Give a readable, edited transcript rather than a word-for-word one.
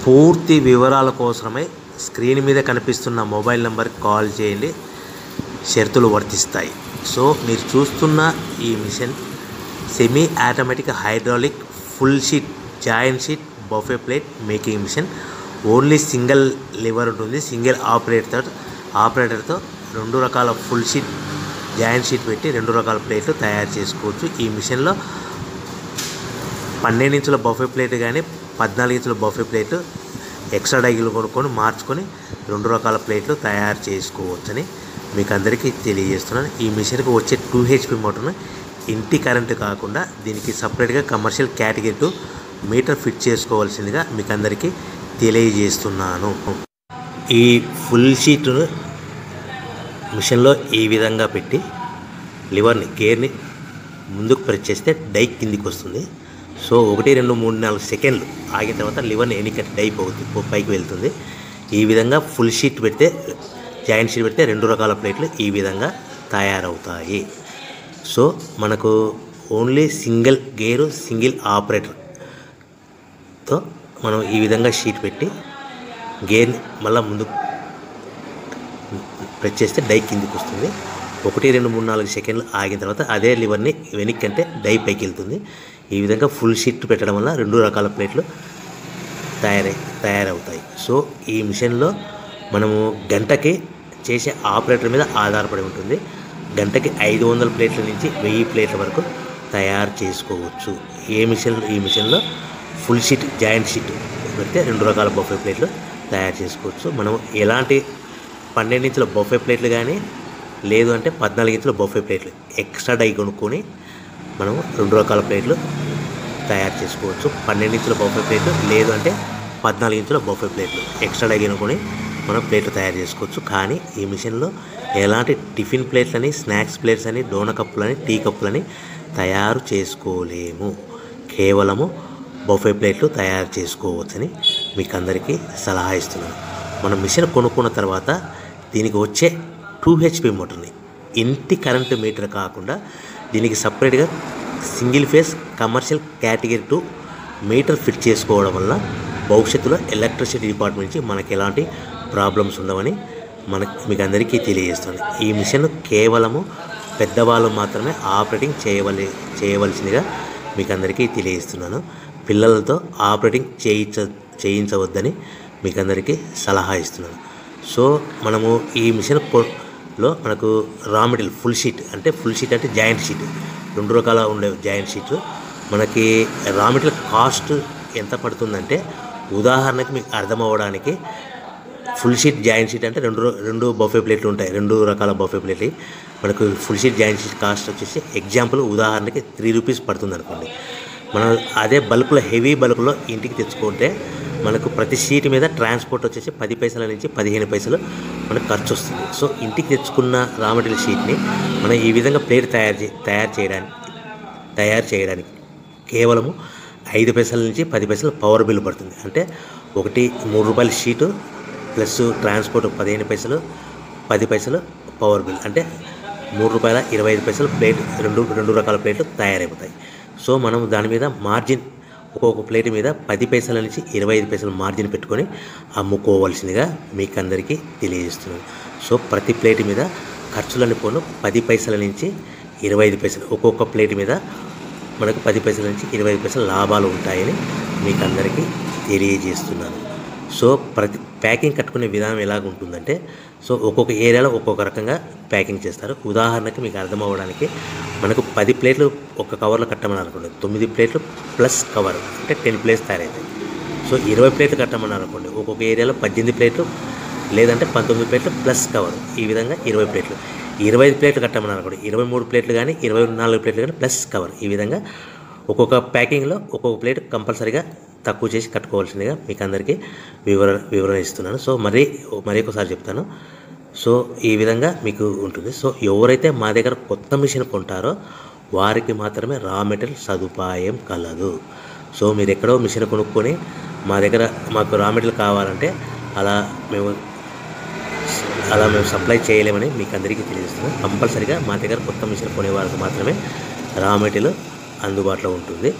పూర్తి వివరాల కోసమై స్క్రీన్ మీద కనిపిస్తున్న మొబైల్ నెంబర్కి కాల్ చేయండి. షరతులు వర్తిస్తాయి. సో మీరు చూస్తున్న ఈ machine semi automatic hydraulic full sheet joint sheet buffet plate making machine. Only single lever ఉంటుంది. సింగిల్ ఆపరేటర్తో 2 రకాల ఫుల్ షీట్ జాయింట్ షీట్ పెట్టి 2 రకాల ప్లేట్లు తయారు చేసుకోవచ్చు. ఈ మిషన్లో 12 ఇంచుల బఫే ప్లేట్ కానీ 14 ఇంచుల బఫే ప్లేట్ ఎక్స్ట్రా డైగులు కొనుక్కొని మార్చుకొని 2 రకాల ప్లేట్లు తయారు చేసుకోవచ్చని మీకు అందరికీ తెలియజేస్తున్నాను. ఈ మిషన్కి వచ్చే 2 HP మోటార్ను ఇంటి కరెంటు కాకుండా దీనికి సపరేట్గా కమర్షియల్ కేటగిరీ 2 మీటర్ ఫిట్ చేసుకోవాల్సిందిగా మీకు అందరికీ తెలియజేస్తున్నాను. ఈ ఫుల్ షీట్ను మిషన్లో ఈ విధంగా పెట్టి లివర్ని గేర్ని ముందుకు ప్రెస్ చేస్తే డై కిందికి వస్తుంది. సో 1 2 3 4 సెకండ్లు ఆగిన తర్వాత లివర్ని ఎన్నికట్టి డై పైకి వెళ్తుంది. ఈ విధంగా ఫుల్ షీట్ పెడితే జాయింట్ షీట్ పెడితే 2 రకాల ప్లేట్లు ఈ విధంగా తయారవుతాయి. సో మనకు ఓన్లీ సింగిల్ గేరు సింగిల్ ఆపరేటర్తో మనం ఈ విధంగా షీట్ పెట్టి గేర్ని మళ్ళీ ముందుకు ప్రెస్ చేస్తే డై కిందికి వస్తుంది. 1 2 3 4 సెకండ్లు ఆగిన తర్వాత అదే లివర్ని వెనక్కి అంటే డై పైకి వెళ్తుంది. ఈ విధంగా ఫుల్ షీట్ పెట్టడం వల్ల 2 రకాల ప్లేట్లు తయారవుతాయి. సో ఈ మిషన్లో మనము గంటకి చేసే ఆపరేటర్ మీద ఆధారపడి ఉంటుంది. గంటకి 500 ప్లేట్ల నుంచి 1000 ప్లేట్ల వరకు తయారు చేసుకోవచ్చు. ఈ మిషన్లో ఫుల్ షీట్ జాయింట్ షీట్ పెడితే 2 రకాల బఫే ప్లేట్లు తయారు చేసుకోవచ్చు. మనం ఎలాంటి 12 ఇంచుల బఫే ప్లేట్లు కానీ లేదు అంటే 14 ఇంచుల బఫే ప్లేట్లు ఎక్స్ట్రా డై కొనుక్కొని మనం 2 రకాల ప్లేట్లు తయారు చేసుకోవచ్చు. 12 ఇంచుల బఫే ప్లేట్లు లేదు అంటే 14 ఇంచుల బఫే ప్లేట్లు ఎక్స్ట్రా డై కొనుక్కొని మనం ప్లేట్లు తయారు చేసుకోవచ్చు. కానీ ఈ మిషన్లో ఎలాంటి టిఫిన్ ప్లేట్లని స్నాక్స్ ప్లేట్స్ అని డోన కప్పులని టీ కప్పులని తయారు చేసుకోలేము. కేవలము బఫే ప్లేట్లు తయారు చేసుకోవచ్చని మీకు అందరికీ సలహా ఇస్తున్నాను. మనం మిషన్ కొనుక్కున్న తర్వాత దీనికి వచ్చే 2 HP మోటార్ని ఇంటి కరెంటు మీటర్ కాకుండా దీనికి సపరేట్గా single phase commercial category 2 metre fit చేసుకోవడం వల్ల భవిష్యత్తులో ఎలక్ట్రిసిటీ డిపార్ట్మెంట్ నుంచి మనకి ఎలాంటి ప్రాబ్లమ్స్ ఉండవని మీకు అందరికీ తెలియజేస్తుంది. ఈ మిషన్ కేవలము పెద్దవాళ్ళు మాత్రమే ఆపరేటింగ్ చేయవలసిందిగా మీకు అందరికీ తెలియజేస్తున్నాను. పిల్లలతో ఆపరేటింగ్ చేయించవద్దని మీకు అందరికీ సలహా ఇస్తున్నాను. సో మనము ఈ మిషన్లో మనకు రా మెటీరియల్ ఫుల్ షీట్ అంటే జాయింట్ షీట్ 2 రకాల ఉండే జాయింట్ షీట్ మనకి రా మెటీరియల్ కాస్ట్ ఎంత పడుతుందంటే ఉదాహరణకి మీకు అర్థం అవ్వడానికి ఫుల్ షీట్ జాయింట్ షీట్ అంటే 2 బఫే ప్లేట్లు ఉంటాయి. 2 రకాల బఫే ప్లేట్లు మనకు full sheet joint sheet cost వచ్చేసి ఎగ్జాంపుల్ ఉదాహరణకి 3 రూపీస్ పడుతుంది అనుకోండి. మనం అదే బల్క్లో హెవీ బల్క్లో ఇంటికి తెచ్చుకుంటే మనకు ప్రతి షీట్ మీద ట్రాన్స్పోర్ట్ వచ్చేసి 10 పైసల నుంచి 15 పైసలు మనకు ఖర్చు వస్తుంది. సో ఇంటికి తెచ్చుకున్న రా మెటీరియల్ షీట్ని మనం ఈ విధంగా ప్లేట్ తయారు చేయడానికి కేవలము 5 పైసల నుంచి 10 పైసలు పవర్ బిల్ పడుతుంది. అంటే 3 రూపాయల షీటు ప్లస్ ట్రాన్స్పోర్ట్ 15 పైసలు 10 పైసలు పవర్ బిల్ అంటే 3 రూపాయల 25 పైసలు ప్లేట్ 2 రకాల ప్లేట్లు తయారైపోతాయి. సో మనం దాని మీద మార్జిన్ ఒక్కొక్క ప్లేట్ మీద 10 పైసల నుంచి 25 పైసలు మార్జిన్ పెట్టుకొని అమ్ముకోవాల్సిందిగా మీకు అందరికీ తెలియజేస్తున్నాను. సో ప్రతి ప్లేట్ మీద ఖర్చులని పోను 10 పైసల నుంచి 25 పైసలు ఒక్కొక్క ప్లేట్ మీద మనకు 10 పైసల నుంచి 25 పైసలు లాభాలు ఉంటాయని మీకు అందరికీ తెలియజేస్తున్నాను. సో ప్రతి ప్యాకింగ్ కట్టుకునే విధానం ఎలాగ ఉంటుందంటే సో ఒక్కొక్క ఏరియాలో ఒక్కొక్క రకంగా ప్యాకింగ్ చేస్తారు. ఉదాహరణకి మీకు అర్థం అవ్వడానికి మనకు 10 ప్లేట్లు ఒక కవర్లో కట్టమని అనుకోండి 9 ప్లేట్లు ప్లస్ కవర్ అంటే 10 ప్లేట్స్ తయారవుతాయి. సో 20 ప్లేట్లు కట్టమని అనుకోండి ఒక్కొక్క ఏరియాలో 18 ప్లేట్లు లేదంటే 19 ప్లేట్లు ప్లస్ కవర్ ఈ విధంగా 20 ప్లేట్లు. 25 ప్లేట్లు కట్టమని అనుకోండి 23 ప్లేట్లు కానీ 24 ప్లేట్లు కానీ ప్లస్ కవర్ ఈ విధంగా ఒక్కొక్క ప్యాకింగ్లో ఒక్కొక్క ప్లేట్ కంపల్సరీగా తక్కువ చేసి కట్టుకోవాల్సిందిగా మీకు అందరికీ వివరణ ఇస్తున్నాను. సో మరి ఒకసారి చెప్తాను. సో ఈ విధంగా మీకు ఉంటుంది. సో ఎవరైతే మా దగ్గర కొత్త మిషన్ కొంటారో వారికి మాత్రమే రా మెటీరియల్ సదుపాయం కలదు. సో మీరు ఎక్కడో మిషన్ కొనుక్కొని మాకు రా మెటీరియల్ కావాలంటే అలా మేము సప్లై చేయలేమని మీకు అందరికీ తెలియజేస్తున్నాం. కంపల్సరీగా మా దగ్గర కొత్త మిషన్ కొనే వారికి మాత్రమే రా మెటీరియల్ అందుబాటులో ఉంటుంది.